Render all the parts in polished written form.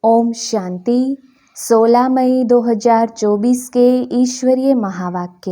ओम शांति। 16 मई 2024 के ईश्वरीय महावाक्य।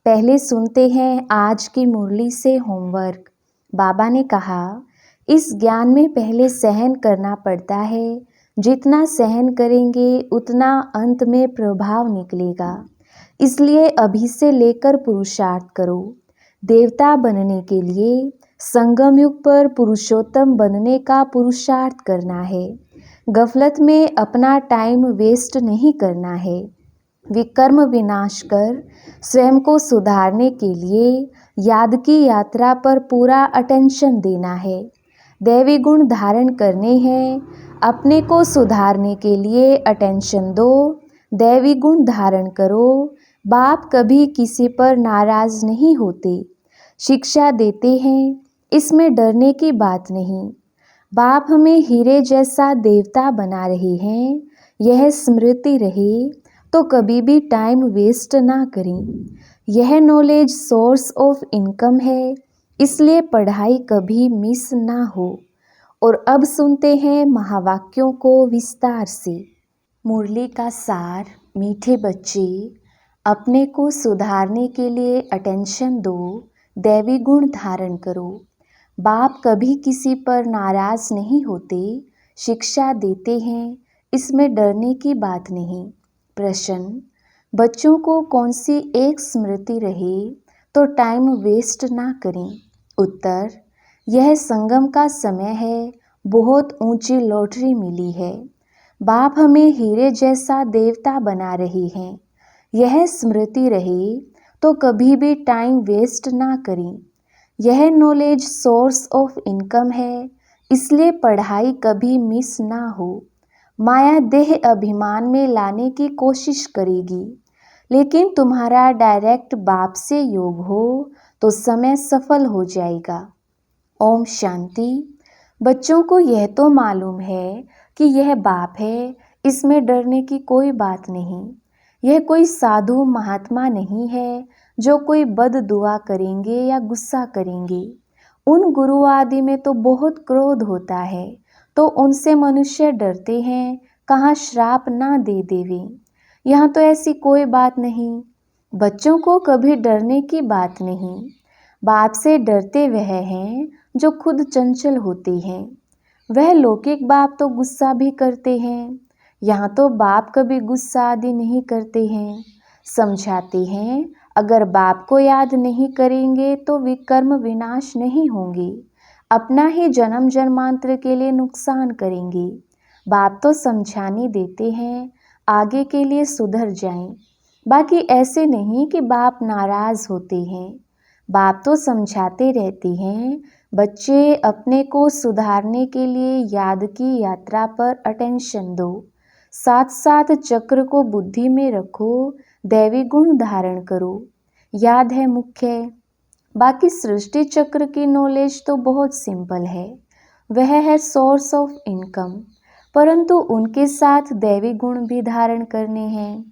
पहले सुनते हैं आज की मुरली से होमवर्क। बाबा ने कहा, इस ज्ञान में पहले सहन करना पड़ता है। जितना सहन करेंगे उतना अंत में प्रभाव निकलेगा। इसलिए अभी से लेकर पुरुषार्थ करो। देवता बनने के लिए संगम युग पर पुरुषोत्तम बनने का पुरुषार्थ करना है। गफलत में अपना टाइम वेस्ट नहीं करना है। विकर्म विनाश कर स्वयं को सुधारने के लिए याद की यात्रा पर पूरा अटेंशन देना है। दैवी गुण धारण करने हैं। अपने को सुधारने के लिए अटेंशन दो। दैवी गुण धारण करो। बाप कभी किसी पर नाराज नहीं होते। शिक्षा देते हैं, इसमें डरने की बात नहीं। बाप हमें हीरे जैसा देवता बना रहे हैं। यह स्मृति रहे तो कभी भी टाइम वेस्ट ना करें। यह नॉलेज सोर्स ऑफ इनकम है, इसलिए पढ़ाई कभी मिस ना हो। और अब सुनते हैं महावाक्यों को विस्तार से। मुरली का सार। मीठे बच्चे, अपने को सुधारने के लिए अटेंशन दो। दैवी गुण धारण करो। बाप कभी किसी पर नाराज नहीं होते। शिक्षा देते हैं, इसमें डरने की बात नहीं। प्रश्न, बच्चों को कौन सी एक स्मृति रहे तो टाइम वेस्ट ना करें। उत्तर, यह संगम का समय है। बहुत ऊंची लॉटरी मिली है। बाप हमें हीरे जैसा देवता बना रहे हैं। यह स्मृति रहे तो कभी भी टाइम वेस्ट ना करें। यह नॉलेज सोर्स ऑफ इनकम है, इसलिए पढ़ाई कभी मिस ना हो। माया देह अभिमान में लाने की कोशिश करेगी, लेकिन तुम्हारा डायरेक्ट बाप से योग हो तो समय सफल हो जाएगा। ओम शांति। बच्चों को यह तो मालूम है कि यह बाप है, इसमें डरने की कोई बात नहीं। यह कोई साधु महात्मा नहीं है जो कोई बद दुआ करेंगे या गुस्सा करेंगे। उन गुरु आदि में तो बहुत क्रोध होता है, तो उनसे मनुष्य डरते हैं, कहाँ श्राप ना दे देवे। यहाँ तो ऐसी कोई बात नहीं। बच्चों को कभी डरने की बात नहीं। बाप से डरते वह हैं जो खुद चंचल होते हैं। वह लौकिक बाप तो गुस्सा भी करते हैं। यहाँ तो बाप कभी गुस्सा आदि नहीं करते हैं। समझाते हैं, अगर बाप को याद नहीं करेंगे तो विकर्म विनाश नहीं होंगे। अपना ही जन्म जन्मांतर के लिए नुकसान करेंगे। बाप तो समझाने देते हैं, आगे के लिए सुधर जाएं। बाकी ऐसे नहीं कि बाप नाराज होते हैं। बाप तो समझाते रहते हैं, बच्चे अपने को सुधारने के लिए याद की यात्रा पर अटेंशन दो। साथ साथ चक्र को बुद्धि में रखो। दैवी गुण धारण करो। याद है मुख्य। बाकी सृष्टि चक्र की नॉलेज तो बहुत सिंपल है। वह है सोर्स ऑफ इनकम, परंतु उनके साथ दैवी गुण भी धारण करने हैं।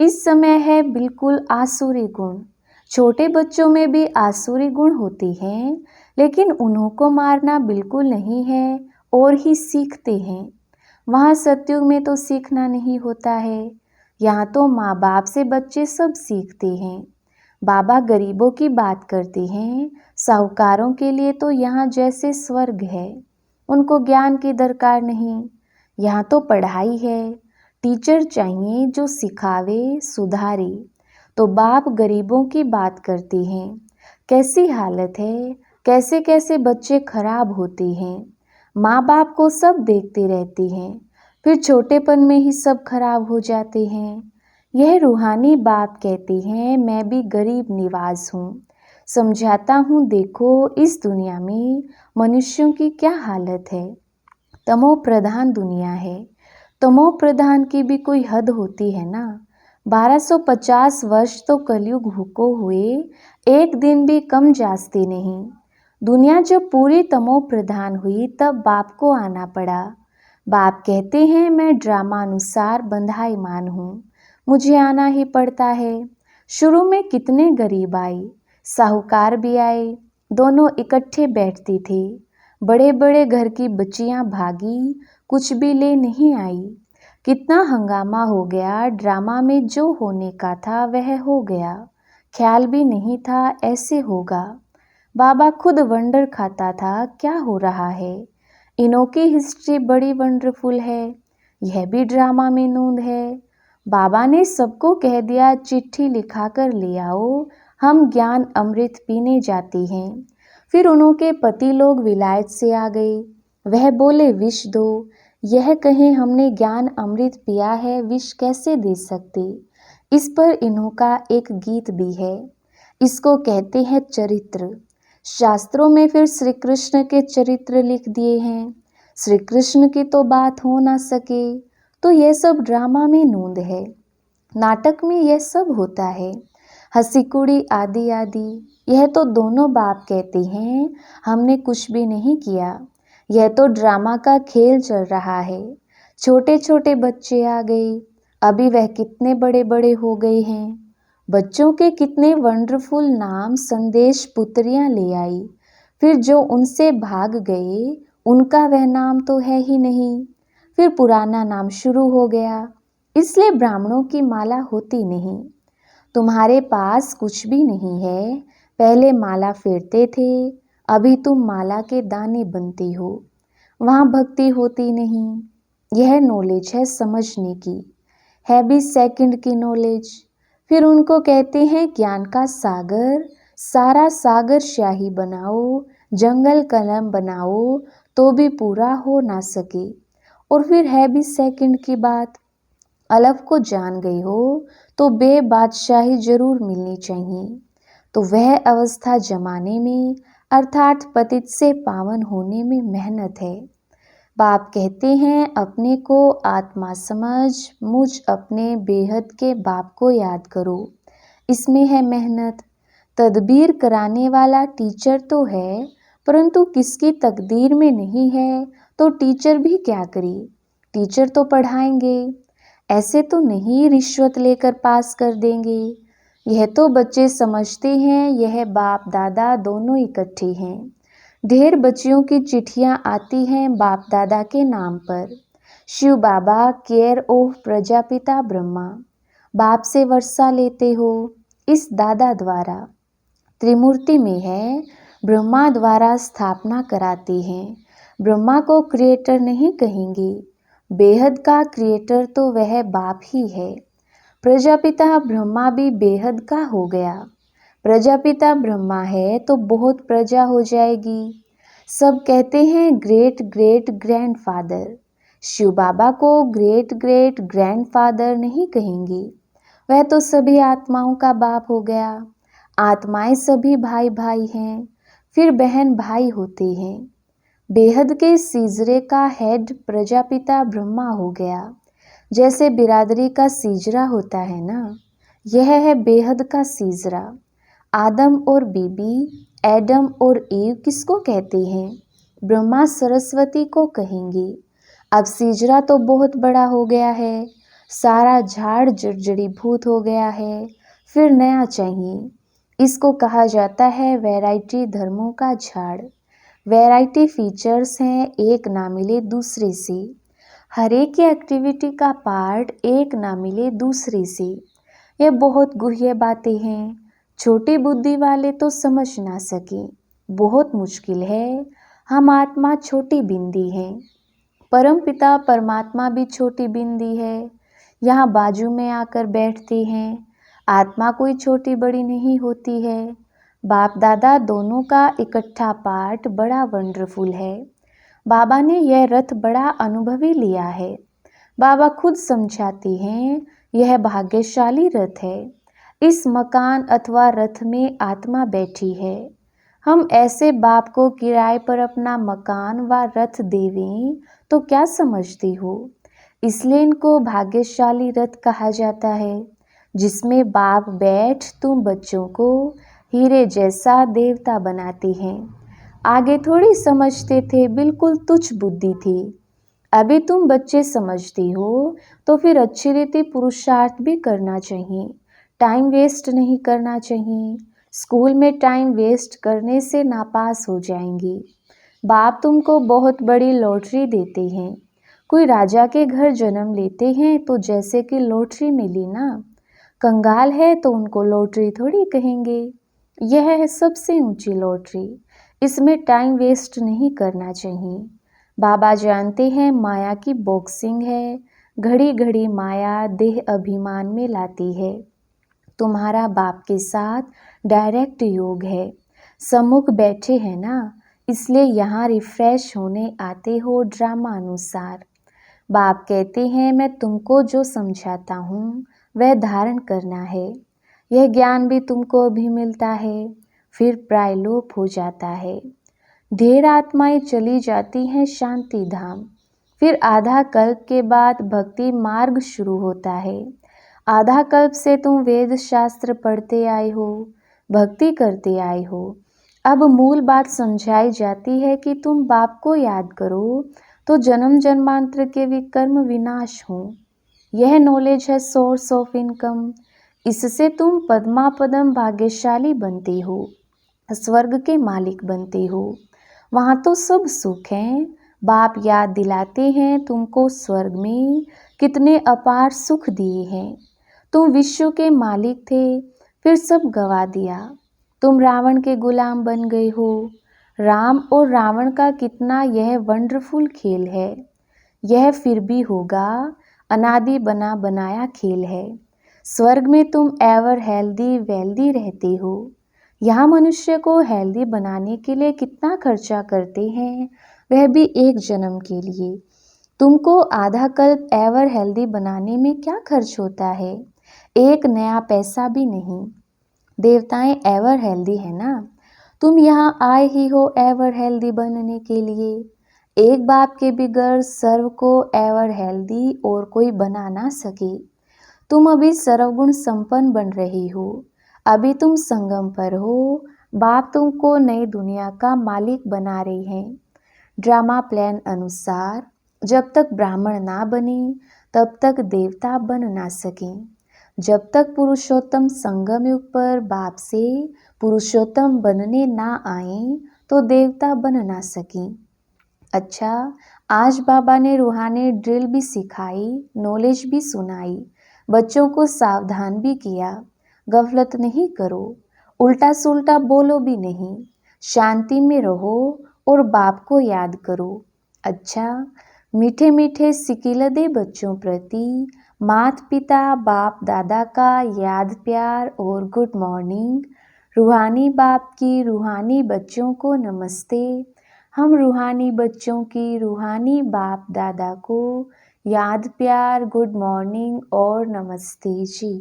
इस समय है बिल्कुल आसुरी गुण। छोटे बच्चों में भी आसुरी गुण होते हैं, लेकिन उन्हों को मारना बिल्कुल नहीं है और ही सीखते हैं। वहाँ सत्युग में तो सीखना नहीं होता है। यहाँ तो माँ बाप से बच्चे सब सीखते हैं। बाबा गरीबों की बात करते हैं। साहूकारों के लिए तो यहाँ जैसे स्वर्ग है। उनको ज्ञान की दरकार नहीं। यहाँ तो पढ़ाई है। टीचर चाहिए जो सिखावे सुधारे। तो बाप गरीबों की बात करते हैं। कैसी हालत है, कैसे कैसे बच्चे खराब होते हैं। माँ बाप को सब देखते रहते हैं, फिर छोटेपन में ही सब खराब हो जाते हैं। यह रूहानी बाप कहते हैं, मैं भी गरीब निवाज हूँ। समझाता हूँ, देखो इस दुनिया में मनुष्यों की क्या हालत है। तमो प्रधान दुनिया है। तमो प्रधान की भी कोई हद होती है ना। 1250 वर्ष तो कलयुग हुको हुए, एक दिन भी कम जास्ते नहीं। दुनिया जब पूरी तमो प्रधान हुई तब बाप को आना पड़ा। बाप कहते हैं, मैं ड्रामानुसार बंधाईमान हूँ, मुझे आना ही पड़ता है। शुरू में कितने गरीब आए, साहूकार भी आए, दोनों इकट्ठे बैठते थे। बड़े बड़े घर की बच्चियाँ भागी, कुछ भी ले नहीं आई। कितना हंगामा हो गया, ड्रामा में जो होने का था वह हो गया, ख्याल भी नहीं था ऐसे होगा। बाबा खुद वंडर खाता था क्या हो रहा है। इनों की हिस्ट्री बड़ी वंडरफुल है, यह भी ड्रामा में नोंद है। बाबा ने सबको कह दिया चिट्ठी लिखा कर ले आओ, हम ज्ञान अमृत पीने जाती हैं। फिर उनके पति लोग विलायत से आ गए, वह बोले विष दो। यह कहें हमने ज्ञान अमृत पिया है, विष कैसे दे सकते। इस पर इन्हों का एक गीत भी है, इसको कहते हैं चरित्र। शास्त्रों में फिर श्री कृष्ण के चरित्र लिख दिए हैं। श्री कृष्ण की तो बात हो ना सके, तो यह सब ड्रामा में नोंद है। नाटक में यह सब होता है, हंसी कुड़ी आदि आदि। यह तो दोनों बाप कहते हैं हमने कुछ भी नहीं किया, यह तो ड्रामा का खेल चल रहा है। छोटे छोटे बच्चे आ गए, अभी वह कितने बड़े बड़े हो गए हैं। बच्चों के कितने वंडरफुल नाम संदेश पुत्रियां ले आई, फिर जो उनसे भाग गए उनका वह नाम तो है ही नहीं, फिर पुराना नाम शुरू हो गया। इसलिए ब्राह्मणों की माला होती नहीं। तुम्हारे पास कुछ भी नहीं है, पहले माला फेरते थे, अभी तुम माला के दाने बनते हो। वहाँ भक्ति होती नहीं। यह नॉलेज है समझने की, है भी सेकंड की नॉलेज। फिर उनको कहते हैं ज्ञान का सागर, सारा सागर स्याही बनाओ, जंगल कलम बनाओ तो भी पूरा हो ना सके। और फिर है भी सेकंड की बात, अलफ को जान गई हो तो बेबादशाही जरूर मिलनी चाहिए। तो वह अवस्था जमाने में अर्थात पतित से पावन होने में मेहनत है। बाप कहते हैं अपने को आत्मा समझ, मुझ अपने बेहद के बाप को याद करो। इसमें है मेहनत। तदबीर कराने वाला टीचर तो है, परंतु किसकी तकदीर में नहीं है तो टीचर भी क्या करे। टीचर तो पढ़ाएंगे, ऐसे तो नहीं रिश्वत लेकर पास कर देंगे। यह तो बच्चे समझते हैं यह बाप दादा दोनों इकट्ठे हैं। ढेर बच्चियों की चिट्ठियां आती हैं बाप दादा के नाम पर। शिव बाबा केयर ऑफ प्रजापिता ब्रह्मा, बाप से वर्षा लेते हो इस दादा द्वारा। त्रिमूर्ति में है, ब्रह्मा द्वारा स्थापना कराते हैं। ब्रह्मा को क्रिएटर नहीं कहेंगे, बेहद का क्रिएटर तो वह बाप ही है। प्रजापिता ब्रह्मा भी बेहद का हो गया। प्रजापिता ब्रह्मा है तो बहुत प्रजा हो जाएगी। सब कहते हैं ग्रेट ग्रेट ग्रैंडफादर, शिव बाबा को ग्रेट ग्रेट ग्रैंडफादर नहीं कहेंगे, वह तो सभी आत्माओं का बाप हो गया। आत्माएं सभी भाई भाई हैं, फिर बहन भाई होते हैं। बेहद के सीजरे का हेड प्रजापिता ब्रह्मा हो गया, जैसे बिरादरी का सीजरा होता है ना, यह है बेहद का सीजरा। आदम और बीबी, एडम और ईव किसको कहते हैं? ब्रह्मा सरस्वती को कहेंगे। अब सीजरा तो बहुत बड़ा हो गया है, सारा झाड़ जर्जरीभूत हो गया है, फिर नया चाहिए। इसको कहा जाता है वैरायटी धर्मों का झाड़। वैरायटी फीचर्स हैं, एक ना मिले दूसरे से। हर एक की एक्टिविटी का पार्ट एक ना मिले दूसरे से। यह बहुत गुह्य बातें हैं, छोटी बुद्धि वाले तो समझ ना सके, बहुत मुश्किल है। हम आत्मा छोटी बिंदी हैं, परम पिता परमात्मा भी छोटी बिंदी है, यहाँ बाजू में आकर बैठते हैं। आत्मा कोई छोटी बड़ी नहीं होती है। बाप दादा दोनों का इकट्ठा पार्ट बड़ा वंडरफुल है। बाबा ने यह रथ बड़ा अनुभवी लिया है। बाबा खुद समझाते हैं यह भाग्यशाली रथ है। इस मकान अथवा रथ में आत्मा बैठी है। हम ऐसे बाप को किराए पर अपना मकान व रथ देवें तो क्या समझते हो? इसलिए इनको भाग्यशाली रथ कहा जाता है, जिसमें बाप बैठ तुम बच्चों को हीरे जैसा देवता बनाते हैं। आगे थोड़ी समझते थे, बिल्कुल तुच्छ बुद्धि थी। अभी तुम बच्चे समझते हो तो फिर अच्छी रीति पुरुषार्थ भी करना चाहिए, टाइम वेस्ट नहीं करना चाहिए। स्कूल में टाइम वेस्ट करने से नापास हो जाएंगे। बाप तुमको बहुत बड़ी लॉटरी देते हैं, कोई राजा के घर जन्म लेते हैं तो जैसे कि लॉटरी मिली ना, कंगाल है तो उनको लॉटरी थोड़ी कहेंगे। यह है सबसे ऊंची लॉटरी, इसमें टाइम वेस्ट नहीं करना चाहिए। बाबा जानते हैं माया की बॉक्सिंग है, घड़ी घड़ी माया देह अभिमान में लाती है। तुम्हारा बाप के साथ डायरेक्ट योग है, सम्मुख बैठे हैं ना, इसलिए यहाँ रिफ्रेश होने आते हो ड्रामा अनुसार। बाप कहते हैं मैं तुमको जो समझाता हूँ वह धारण करना है। यह ज्ञान भी तुमको अभी मिलता है, फिर प्रायलोप हो जाता है। ढेर आत्माएं चली जाती हैं शांति धाम, फिर आधा कल्प के बाद भक्ति मार्ग शुरू होता है। आधा कल्प से तुम वेद शास्त्र पढ़ते आए हो, भक्ति करते आए हो। अब मूल बात समझाई जाती है कि तुम बाप को याद करो तो जन्म जन्मांतर के विकर्म विनाश हो। यह नॉलेज है सोर्स ऑफ इनकम, इससे तुम पद्मापदम भाग्यशाली बनते हो, स्वर्ग के मालिक बनते हो। वहाँ तो सब सुख हैं। बाप याद दिलाते हैं तुमको स्वर्ग में कितने अपार सुख दिए हैं। तुम विश्व के मालिक थे, फिर सब गवा दिया। तुम रावण के गुलाम बन गए हो। राम और रावण का कितना यह वंडरफुल खेल है। यह फिर भी होगा, अनादि बना बनाया खेल है। स्वर्ग में तुम एवर हेल्दी वेल्दी रहते हो। यहाँ मनुष्य को हेल्दी बनाने के लिए कितना खर्चा करते हैं, वह भी एक जन्म के लिए। तुमको आधा कल्प एवर हेल्दी बनाने में क्या खर्च होता है? एक नया पैसा भी नहीं। देवताएं एवर हेल्दी है ना, तुम यहाँ आए ही हो एवर हेल्दी बनने के लिए। एक बाप के बिगैर सर्व को एवर हेल्दी और कोई बना ना सके। तुम अभी सर्वगुण संपन्न बन रही हो, अभी तुम संगम पर हो। बाप तुमको नई दुनिया का मालिक बना रहे हैं। ड्रामा प्लान अनुसार जब तक ब्राह्मण ना बने तब तक देवता बन ना सके। जब तक पुरुषोत्तम संगम युग पर बाप से पुरुषोत्तम बनने ना आए तो देवता बन ना सके। अच्छा, आज बाबा ने रूहानी ड्रिल भी सिखाई, नॉलेज भी सुनाई, बच्चों को सावधान भी किया। गफलत नहीं करो, उल्टा सुल्टा बोलो भी नहीं, शांति में रहो और बाप को याद करो। अच्छा, मीठे मीठे सिकिल दे बच्चों प्रति माता पिता बाप दादा का याद प्यार और गुड मॉर्निंग। रूहानी बाप की रूहानी बच्चों को नमस्ते। हम रूहानी बच्चों की रूहानी बाप दादा को याद प्यार गुड मॉर्निंग और नमस्ते जी।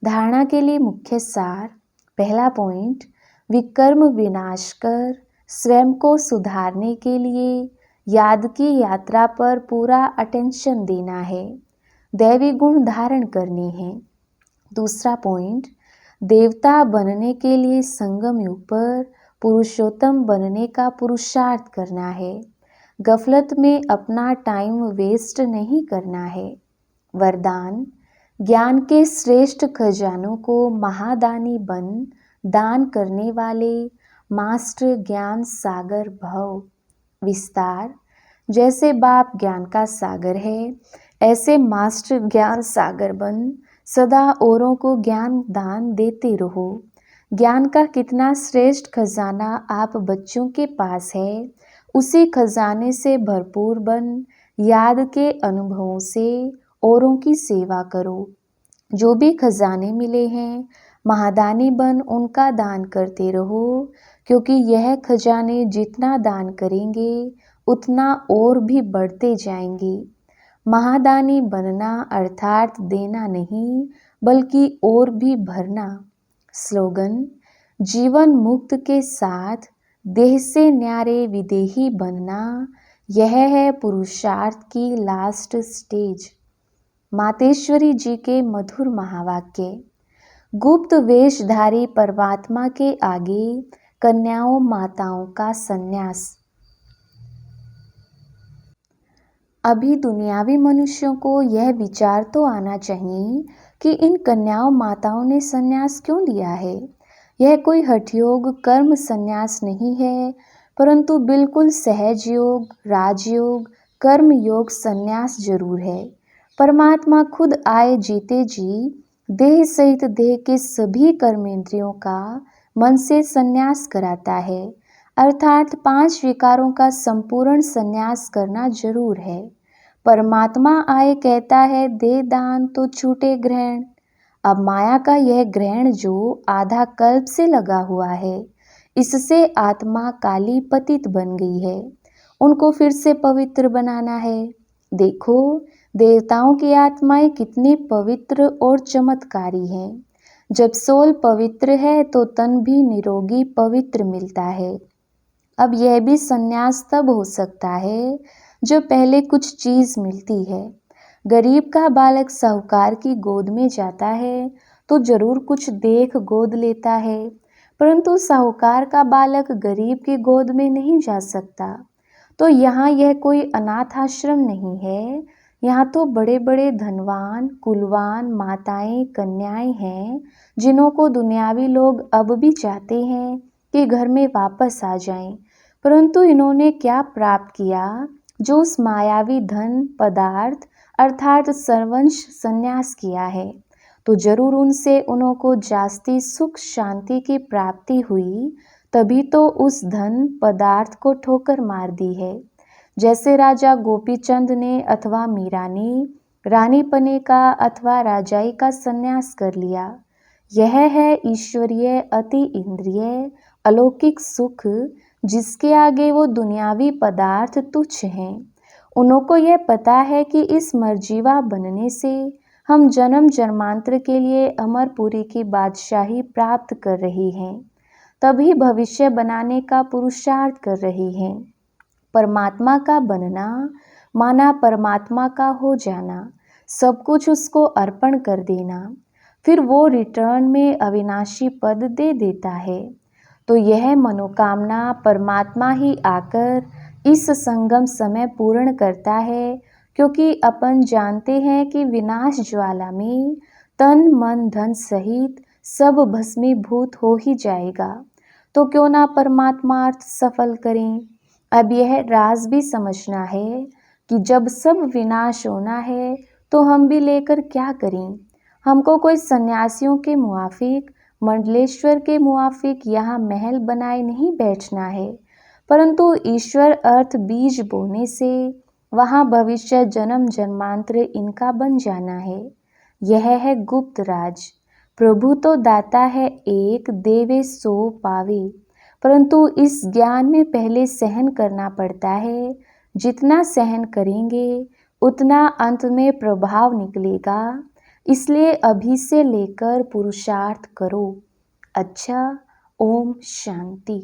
धारणा के लिए मुख्य सार। पहला पॉइंट, विकर्म विनाश कर स्वयं को सुधारने के लिए याद की यात्रा पर पूरा अटेंशन देना है, दैवी गुण धारण करने हैं। दूसरा पॉइंट, देवता बनने के लिए संगम युग पर पुरुषोत्तम बनने का पुरुषार्थ करना है। गफलत में अपना टाइम वेस्ट नहीं करना है। वरदान, ज्ञान के श्रेष्ठ खजानों को महादानी बन दान करने वाले मास्टर ज्ञान सागर भव। विस्तार, जैसे बाप ज्ञान का सागर है, ऐसे मास्टर ज्ञान सागर बन सदा औरों को ज्ञान दान देते रहो। ज्ञान का कितना श्रेष्ठ खजाना आप बच्चों के पास है, उसी खजाने से भरपूर बन याद के अनुभवों से औरों की सेवा करो। जो भी खजाने मिले हैं, महादानी बन उनका दान करते रहो, क्योंकि यह खजाने जितना दान करेंगे उतना और भी बढ़ते जाएंगे। महादानी बनना अर्थात देना नहीं, बल्कि और भी भरना। स्लोगन, जीवन मुक्त के साथ देह से न्यारे विदेही बनना, यह है पुरुषार्थ की लास्ट स्टेज। मातेश्वरी जी के मधुर महावाक्य। गुप्त वेशधारी परमात्मा के आगे कन्याओं माताओं का संन्यास। अभी दुनियावी मनुष्यों को यह विचार तो आना चाहिए कि इन कन्याओं माताओं ने संन्यास क्यों लिया है। यह कोई हठयोग कर्म संन्यास नहीं है, परंतु बिल्कुल सहज योग, राजयोग, कर्म योग संन्यास जरूर है। परमात्मा खुद आए जीते जी देह सहित देह के सभी कर्मेंद्रियों का मन से संन्यास कराता है, अर्थात 5 विकारों का संपूर्ण संन्यास करना जरूर है। परमात्मा आए कहता है दे दान तो छूटे ग्रहण। अब माया का यह ग्रहण जो आधा कल्प से लगा हुआ है, इससे आत्मा काली पतित बन गई है। उनको फिर से पवित्र बनाना है। देखो देवताओं की आत्माएं कितनी पवित्र और चमत्कारी हैं। जब सोल पवित्र है तो तन भी निरोगी पवित्र मिलता है। अब यह भी संन्यास तब हो सकता है जब पहले कुछ चीज मिलती है। गरीब का बालक साहूकार की गोद में जाता है तो जरूर कुछ देख गोद लेता है, परंतु साहूकार का बालक गरीब की गोद में नहीं जा सकता। तो यहाँ यह कोई अनाथ आश्रम नहीं है। यहाँ तो बड़े बड़े धनवान कुलवान माताएं कन्याएं हैं जिन्हों को दुनियावी लोग अब भी चाहते हैं कि घर में वापस आ जाएं, परंतु इन्होंने क्या प्राप्त किया जो उस मायावी धन पदार्थ अर्थात सर्वंश संन्यास किया है, तो जरूर उनसे उन्हों को जास्ती सुख शांति की प्राप्ति हुई, तभी तो उस धन पदार्थ को ठोकर मार दी है। जैसे राजा गोपीचंद ने अथवा मीरा ने रानी पने का अथवा राजाई का संन्यास कर लिया। यह है ईश्वरीय अति इंद्रिय अलौकिक सुख, जिसके आगे वो दुनियावी पदार्थ तुच्छ हैं। उन्हों को यह पता है कि इस मर्जीवा बनने से हम जन्म जन्मांतर के लिए अमरपुरी की बादशाही प्राप्त कर रही हैं, तभी भविष्य बनाने का पुरुषार्थ कर रही हैं। परमात्मा का बनना माना परमात्मा का हो जाना, सब कुछ उसको अर्पण कर देना, फिर वो रिटर्न में अविनाशी पद दे देता है। तो यह मनोकामना परमात्मा ही आकर इस संगम समय पूर्ण करता है, क्योंकि अपन जानते हैं कि विनाश ज्वाला में तन मन धन सहित सब भस्मीभूत हो ही जाएगा। तो क्यों ना परमात्मार्थ सफल करें। अब यह राज भी समझना है कि जब सब विनाश होना है तो हम भी लेकर क्या करें। हमको कोई सन्यासियों के मुआफिक मंडलेश्वर के मुआफिक यहाँ महल बनाए नहीं बैठना है, परंतु ईश्वर अर्थ बीज बोने से वहाँ भविष्य जन्म जन्मांतर इनका बन जाना है। यह है गुप्त राज। प्रभु तो दाता है एक, देवे सो पावे, परंतु इस ज्ञान में पहले सहन करना पड़ता है। जितना सहन करेंगे उतना अंत में प्रभाव निकलेगा। इसलिए अभी से लेकर पुरुषार्थ करो। अच्छा, ओम शांति।